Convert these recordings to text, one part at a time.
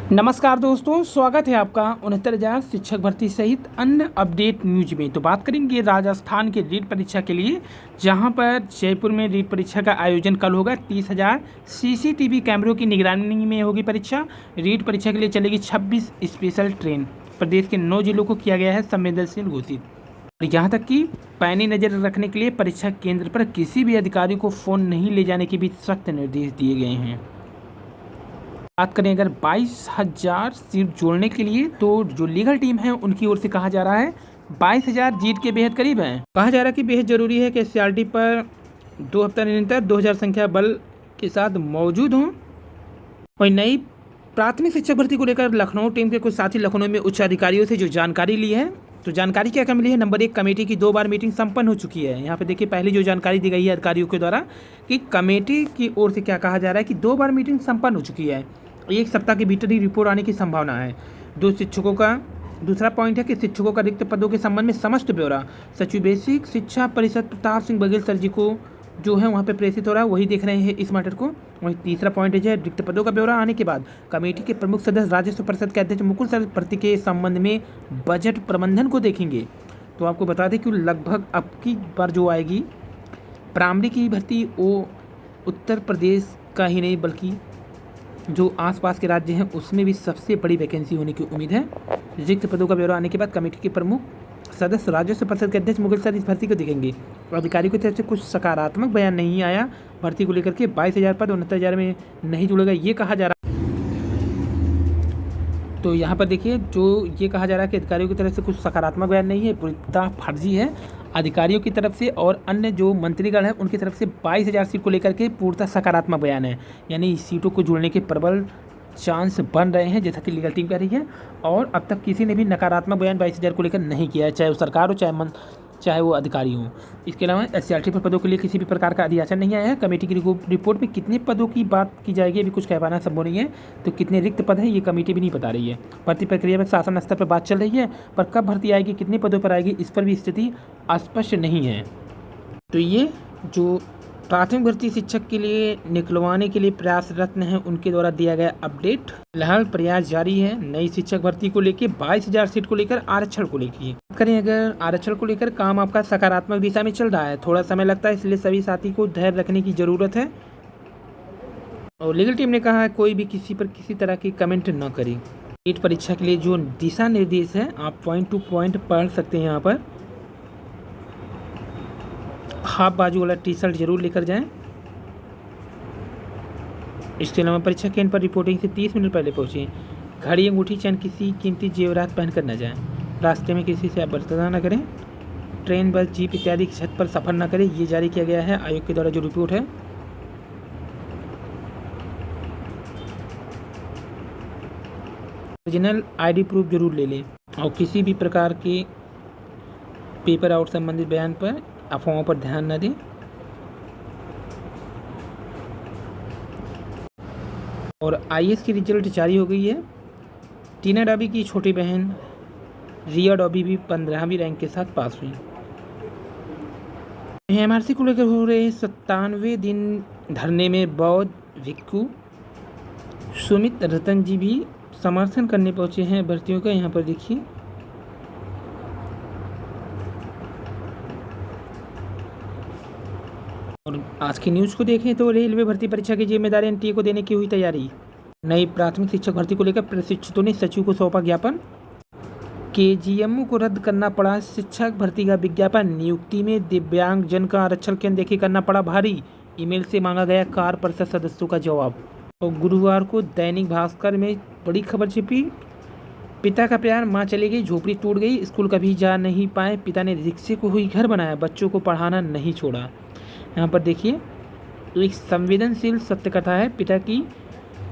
नमस्कार दोस्तों, स्वागत है आपका 69,000 शिक्षक भर्ती सहित अन्य अपडेट न्यूज में। तो बात करेंगे राजस्थान के रीट परीक्षा के लिए, जहां पर जयपुर में रीट परीक्षा का आयोजन कल होगा। 30,000 सीसीटीवी कैमरों की निगरानी में होगी परीक्षा। रीट परीक्षा के लिए चलेगी 26 स्पेशल ट्रेन। प्रदेश के 9 जिलों को किया गया है संवेदनशील घोषित। और यहाँ तक कि पैनी नज़र रखने के लिए परीक्षा केंद्र पर किसी भी अधिकारी को फ़ोन नहीं ले जाने के भी सख्त निर्देश दिए गए हैं। बात करें अगर 22,000 सीट जोड़ने के लिए, तो जो लीगल टीम है उनकी ओर से कहा जा रहा है 22,000 जीत के बेहद करीब है। कहा जा रहा है कि बेहद ज़रूरी है कि एससीईआरटी पर 2 हफ्ता निरंतर 2,000 संख्या बल के साथ मौजूद हों। वहीं नई प्राथमिक शिक्षक भर्ती को लेकर लखनऊ टीम के कुछ साथी लखनऊ में उच्च अधिकारियों से जो जानकारी ली है, तो जानकारी क्या क्या मिली है। नंबर 1, कमेटी की 2 बार मीटिंग संपन्न हो चुकी है। यहाँ पे देखिए पहली जो जानकारी दी गई है अधिकारियों के द्वारा कि कमेटी की ओर से क्या कहा जा रहा है कि 2 बार मीटिंग संपन्न हो चुकी है। 1 सप्ताह के भीतर ही रिपोर्ट आने की संभावना है। दूसरा पॉइंट है कि शिक्षकों का रिक्त पदों के संबंध में समस्त ब्यौरा सचिव बेसिक शिक्षा परिषद प्रताप सिंह बघेल सर जी को जो है वहाँ पे प्रेषित हो रहा है, वही देख रहे हैं इस मैटर को। वहीं तीसरा पॉइंट है रिक्त पदों का ब्यौरा आने के बाद कमेटी के प्रमुख सदस्य राजस्व परिषद के अध्यक्ष मुकुल सर भर्ती के संबंध में बजट प्रबंधन को देखेंगे। तो आपको बता दें कि लगभग अब की बार जो आएगी प्राइमरी की भर्ती, वो उत्तर प्रदेश का ही नहीं बल्कि जो आसपास के राज्य हैं उसमें भी सबसे बड़ी वैकेंसी होने की उम्मीद है। रिक्त पदों का ब्यौरा आने के बाद कमेटी के प्रमुख सदस्य राजस्व परिषद के अध्यक्ष मुगल सर इस भर्ती को देखेंगे। अधिकारियों की तरफ से कुछ सकारात्मक बयान नहीं आया भर्ती को लेकर के। 22,000 पद 69,000 में नहीं जुड़ेगा ये कहा जा रहा है। तो यहाँ पर देखिए जो ये कहा जा रहा है कि अधिकारियों की तरफ से कुछ सकारात्मक बयान नहीं है, पूर्णतः फर्जी है अधिकारियों की तरफ से। और अन्य जो मंत्रीगण हैं उनकी तरफ से 22,000 सीट को लेकर के पूर्णतः सकारात्मक बयान है, यानी सीटों को जुड़ने के प्रबल चांस बन रहे हैं, जैसा कि लीगल टीम कह रही है। और अब तक किसी ने भी नकारात्मक बयान 22,000 को लेकर नहीं किया है, चाहे वो सरकार हो चाहे वो अधिकारी हों। इसके अलावा एससीईआरटी पर पदों के लिए किसी भी प्रकार का अधियाचन नहीं आया है। कमेटी की रिपोर्ट में कितने पदों की बात की जाएगी अभी कुछ कह पाना संभव नहीं है। तो कितने रिक्त पद हैं ये कमेटी भी नहीं बता रही है। भर्ती प्रक्रिया में शासन स्तर पर बात चल रही है, पर कब भर्ती आएगी, कितने पदों पर आएगी, इस पर भी स्थिति स्पष्ट नहीं है। तो ये जो प्राथमिक भर्ती शिक्षक के लिए निकलवाने के लिए प्रयासरत हैं उनके द्वारा दिया गया अपडेट। फिलहाल प्रयास जारी है नई शिक्षक भर्ती को लेकर। 22,000 सीट को लेकर आरक्षण को लेकर करें, अगर आरक्षण को लेकर काम आपका सकारात्मक दिशा में चल रहा है, थोड़ा समय लगता है, इसलिए सभी साथी को धैर्य रखने की जरूरत है। और लीगल टीम ने कहा है कोई भी किसी पर किसी तरह की कमेंट न करे। नीट परीक्षा के लिए जो दिशा निर्देश है आप पॉइंट टू पॉइंट पढ़ सकते हैं। यहाँ पर हाफ बाजू वाला टी शर्ट जरूर लेकर जाएं। इसके अलावा परीक्षा केंद्र पर रिपोर्टिंग से 30 मिनट पहले पहुंचे। घड़ी, अंगूठी, चैन, किसी कीमती जेवरात पहनकर न जाएं। रास्ते में किसी से बर्ताव न करें। ट्रेन, बस, जीप इत्यादि की छत पर सफर न करें। ये जारी किया गया है आयोग के द्वारा जो रिपोर्ट है। ओरिजिनल आईडी प्रूफ जरूर ले लें और किसी भी प्रकार के पेपर आउट संबंधित बयान पर अफवाहों पर ध्यान न दें। और आईएएस की रिजल्ट जारी हो गई है। टीना डाबी की छोटी बहन रिया डॉबी भी 15वीं रैंक के साथ पास हुई। एमआरसी को लेकर हो रहे 97वें दिन धरने में बौद्ध भिक्खु सुमित रतन जी भी समर्थन करने पहुंचे हैं भर्तियों का। यहाँ पर देखिए और आज की न्यूज़ को देखें तो रेलवे भर्ती परीक्षा की जिम्मेदारी एनटीए को देने की हुई तैयारी। नई प्राथमिक शिक्षक भर्ती को लेकर प्रशिक्षितों ने सचिव को सौंपा ज्ञापन। केजीएमओ को रद्द करना पड़ा शिक्षक भर्ती का विज्ञापन। नियुक्ति में दिव्यांग जन का आरक्षण केंद्र देखे करना पड़ा भारी। ईमेल से मांगा गया कार्य परिषद सदस्यों का जवाब। और गुरुवार को दैनिक भास्कर में बड़ी खबर छिपी। पिता का प्यार, माँ चली गई, झोपड़ी टूट गई, स्कूल कभी जा नहीं पाए, पिता ने रिक्शे को हुई घर बनाया, बच्चों को पढ़ाना नहीं छोड़ा। यहाँ पर देखिए एक संवेदनशील सत्य कथा है। पिता की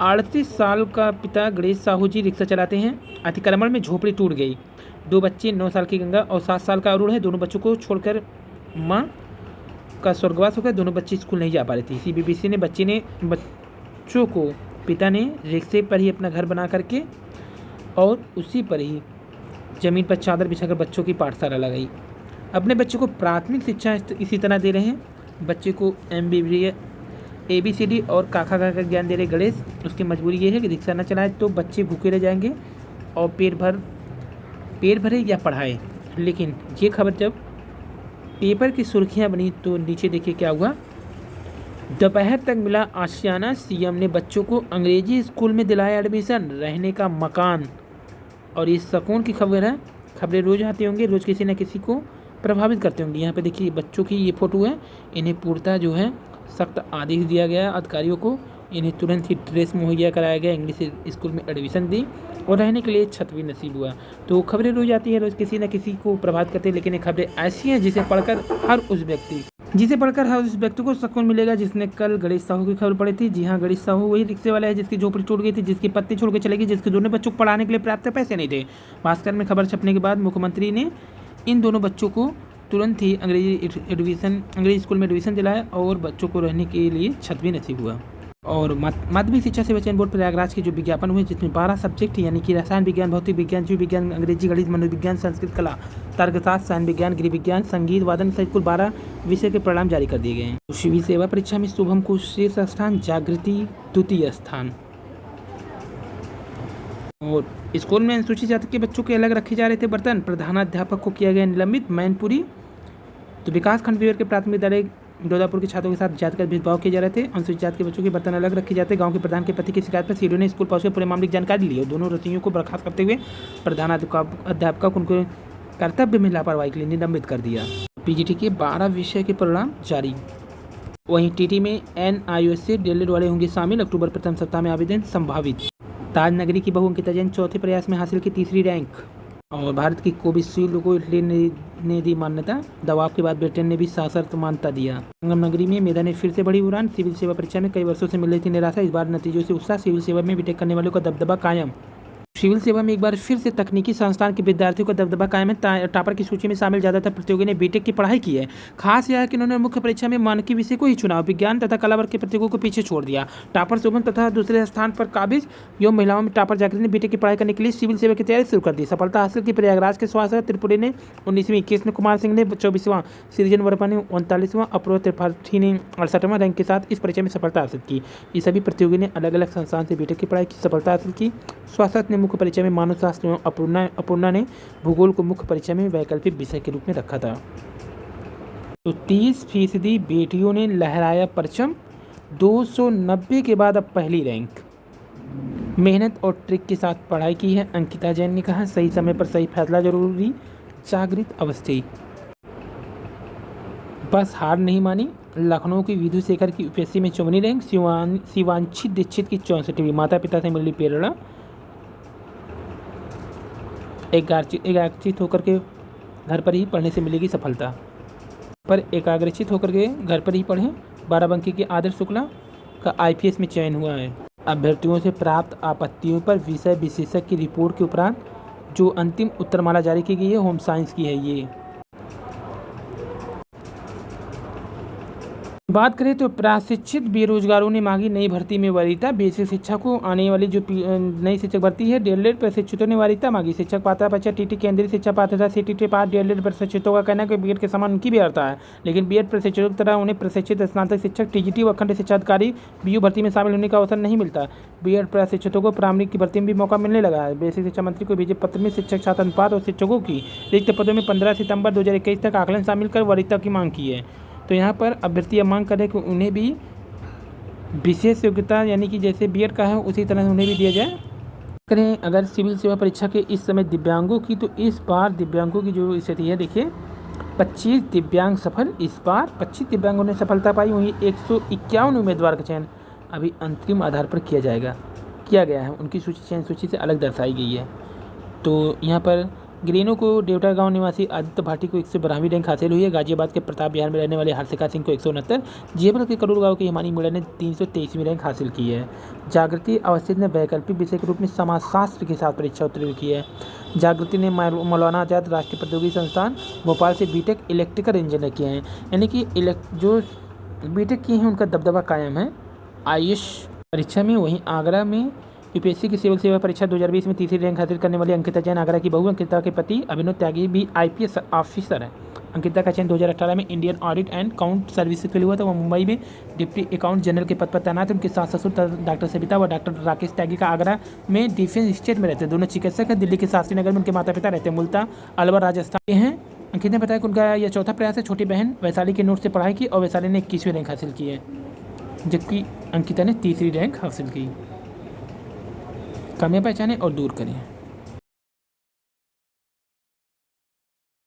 38 साल का पिता गणेश साहू जी रिक्शा चलाते हैं। अतिक्रमण में झोपड़ी टूट गई। 2 बच्चे, 9 साल की गंगा और 7 साल का अरुण है। दोनों बच्चों को छोड़कर माँ का स्वर्गवास हो गया। दोनों बच्चे स्कूल नहीं जा पा रहे थे। सीबीबीसी ने बच्चों को पिता ने रिक्शे पर ही अपना घर बना करके और उसी पर ही ज़मीन पर चादर बिछाकर बच्चों की पाठशाला लगाई। अपने बच्चों को प्राथमिक शिक्षा इसी तरह दे रहे हैं। बच्चे को ABCD और काका का ज्ञान दे रहे गणेश। उसकी मजबूरी ये है कि रिक्शा न चलाए तो बच्चे भूखे रह जाएंगे और पेट भरे या पढ़ाए। लेकिन ये खबर जब पेपर की सुर्खियां बनी तो नीचे देखिए क्या हुआ। दोपहर तक मिला आशियाना, CM ने बच्चों को अंग्रेजी स्कूल में दिलाया एडमिशन, रहने का मकान। और ये सुकून की खबर है। खबरें रोज़ आती होंगी, रोज़ किसी न किसी को प्रभावित करते होंगे। यहाँ पे देखिए बच्चों की ये फ़ोटो है। इन्हें पूर्णतः जो है सख्त आदेश दिया गया अधिकारियों को। इन्हें तुरंत ही ड्रेस मुहैया कराया गया, इंग्लिश स्कूल में एडमिशन दी और रहने के लिए छत भी नसीब हुआ। तो खबरें रोज़ आती है, रोज़ किसी न किसी को प्रभावित करती है। लेकिन ये खबरें ऐसी हैं जिसे पढ़कर हर उस व्यक्ति को सुकून मिलेगा जिसने कल गणेश साहू की खबर पढ़ी थी। जी हाँ, गणेश साहू वही रिक्शे वाला है जिसकी झोपड़ी टूट गई थी, जिसकी पत्नी छोड़ के चली गई, जिसके दोनों बच्चों को पढ़ाने के लिए पर्याप्त पैसे नहीं थे। भास्कर में खबर छपने के बाद मुख्यमंत्री ने इन दोनों बच्चों को तुरंत ही अंग्रेजी स्कूल में एडमिशन दिलाया और बच्चों को रहने के लिए छत भी नसीब हुआ। और माध्यमिक शिक्षा सेवा चयन बोर्ड प्रयागराज के जो विज्ञापन हुए जिसमें 12 सब्जेक्ट यानी कि रसायन विज्ञान, भौतिक विज्ञान, जीव विज्ञान, अंग्रेजी, गणित, मनोविज्ञान, संस्कृत, कला, तर्कशास्त्र, सायन विज्ञान, गृह विज्ञान, संगीत, वादन सहित कुल 12 विषय के परिणाम जारी कर दिए गए हैं। सिविल सेवा परीक्षा में शुभम को शीर्ष स्थान, जागृति द्वितीय स्थान। और स्कूल में अनुसूचित जाति के बच्चों के अलग रखे जा रहे थे बर्तन, प्रधानाध्यापक को किया गया निलंबित। मैनपुरी तो विकास खंड विभाग के प्राथमिक विद्यालय दौदापुर के छात्रों के साथ जातिगत भेदभाव किए जा रहे थे। अनुसूचित जाति के बच्चों के बर्तन अलग रखे जाते। गांव के प्रधान के पति की शिकायत पर सीडीओ ने स्कूल पहुंचकर पूरे मामले की जानकारी ली और दोनों रतियों को बर्खास्त करते हुए प्रधानाध्यापक को उनके कर्तव्य में लापरवाही के लिए निलंबित कर दिया। PGT के 12 विषय के परिणाम जारी। वहीं TT में NIOS से DLED वाले होंगे शामिल। अक्टूबर प्रथम सप्ताह में आवेदन संभावित। ताजनगरी की बहू अंकिता जैन चौथे प्रयास में हासिल की तीसरी रैंक। और भारत की कोविशील्ड को इटली ने दी मान्यता। दबाव के बाद ब्रिटेन ने भी सशर्त मान्यता दिया। संगम नगरी में मेधा ने फिर से बड़ी उड़ान। सिविल सेवा परीक्षा में कई वर्षों से मिल रही थी निराशा, इस बार नतीजों से उत्साह। सिविल सेवा में बीटेक करने वालों का दबदबा कायम। सिविल सेवा में एक बार फिर से तकनीकी संस्थान के विद्यार्थियों का दबदबा कायम है। टॉपर की सूची में शामिल ज़्यादातर प्रतियोगी ने बीटेक की पढ़ाई की है। खास यह है कि उन्होंने मुख्य परीक्षा में मानकीय विषय को ही चुना, विज्ञान तथा कला वर्ग के प्रतियोगियों को पीछे छोड़ दिया। टॉपर शुभम तथा दूसरे स्थान पर काबिज एवं महिलाओं में टॉपर जागृति ने बीटेक की पढ़ाई करने के लिए सिविल सेवा की तैयारी शुरू कर दी। सफलता हासिल की प्रयागराज के स्वास्थ्य त्रिपुरी ने 19वीं, कृष्ण कुमार सिंह ने 24वां, सृजन वर्मा ने 39वां, अपूर्व त्रिपाठी ने 68वां रैंक के साथ इस परीक्षा में सफलता हासिल की। ये सभी प्रतियोगी ने अलग अलग संस्थान से बीटेक की पढ़ाई की सफलता हासिल की। स्वास्थ्य ने मुख्य परीक्षा में मानव शास्त्र एवं अपूर्णा ने भूगोल को मुख्य परीक्षा में वैकल्पिक विषय के रूप में रखा था। तो 30% बेटियों ने लहराया परचम। 290 के बाद अब पहली रैंक। मेहनत और ट्रिक के साथ पढ़ाई की है, अंकिता जैन ने कहा। सही समय पर सही फैसला जरूरी, जागृत अवस्थी। बस हार नहीं मानी। लखनऊ की विधु शेखर की UPSC में 54वीं रैंक। शिवांशी दीक्षित की 64वीं। माता पिता से मिली प्रेरणा। एकाग्रचित होकर के घर पर ही पढ़ने से मिलेगी सफलता। पर एकाग्रचित होकर के घर पर ही पढ़ें। बाराबंकी के आदर्श शुक्ला का IPS में चयन हुआ है। अभ्यर्थियों से प्राप्त आपत्तियों पर विषय विशेषज्ञ की रिपोर्ट के उपरांत जो अंतिम उत्तरमाला जारी की गई है होम साइंस की है। ये बात करें तो प्रशिक्षित बेरोजगारों ने मांगी नई भर्ती में वरीयता। बेसिक शिक्षा को आने वाली जो नई शिक्षक भर्ती है, DLED प्रशिक्षितों ने वरीयता मांगी। शिक्षक पात्रता परीक्षा TT केंद्रीय शिक्षा पात्रता CTT पास DLED प्रशिक्षितों का कहना है कि बीएड के समान उनकी भी अर्हता है, लेकिन बीएड प्रशिक्षितों की तरह उन्हें प्रशिक्षित स्नातक शिक्षक TGT व अखंड शिक्षा अधिकारी BU भर्ती में शामिल होने का अवसर नहीं मिलता। बीएड प्रशिक्षितों को प्रारंभिक की भर्ती में भी मौका मिलने लगा है। बेसिक शिक्षा मंत्री को भेजे पत्र में शिक्षक छात्र अनुपात और शिक्षकों की रिक्त पदों में 15 सितंबर 2021 तक आकलन शामिल कर वरीयता की मांग की है। तो यहाँ पर अभ्यर्थी यह मांग करें कि उन्हें भी विशेष योग्यता यानी कि जैसे बीएड का है उसी तरह उन्हें भी दिया जाए। करें अगर सिविल सेवा परीक्षा के इस समय दिव्यांगों की, तो इस बार दिव्यांगों की जो स्थिति है देखिए, 25 दिव्यांग सफल। इस बार 25 दिव्यांगों ने सफलता पाई। वहीं 151 उम्मीदवार का चयन अभी अंतरिम आधार पर किया गया है। उनकी सूची चयन सूची से अलग दर्शाई गई है। तो यहाँ पर ग्रीनो को देवटा गांव निवासी आदित्य भाटी को 112वीं रैंक हासिल हुई है। गाजियाबाद के प्रताप बिहार में रहने वाले हर्षिका सिंह को 169, जेबल के करूर गांव की हिमानी मीणा ने 323वीं रैंक हासिल की है। जागृति अवस्थित ने वैकल्पिक विषय के रूप में समाजशास्त्र के साथ परीक्षा उत्तीर्ण की है। जागृति ने मौलाना आजाद राष्ट्रीय प्रौद्योगिकी संस्थान भोपाल से बीटेक इलेक्ट्रिकल इंजीनियर किए हैं, यानी कि जो बीटेक किए हैं उनका दबदबा कायम है IAS परीक्षा में। वहीं आगरा में यूपीएससी की सिविल सेवा परीक्षा 2020 में तीसरी रैंक हासिल करने वाली अंकिता जैन आगरा की बहू। अंकिता के पति अभिनव त्यागी भी आईपीएस ऑफिसर हैं। अंकिता का चयन 2018 में Indian audit and count services के लिए हुआ था। वह मुंबई में डिप्टी अकाउंट जनरल के पद पर तैनात है। उनके सास ससुर डॉक्टर सविता व डॉक्टर राकेश त्यागी का आगरा में डिफेंस स्टेट में रहते हैं। दोनों चिकित्सक हैं। दिल्ली के शास्त्री नगर में उनके माता पिता रहते हैं। मूलतः अलवर राजस्थान के हैं। अंकित ने बताया कि उनका यह चौथा प्रयास है। छोटी बहन वैशाली के नोट से पढ़ाई की और वैशाली ने 21वीं रैंक हासिल की है, जबकि अंकिता ने तीसरी रैंक हासिल की। कमियां पहचानें और दूर करें।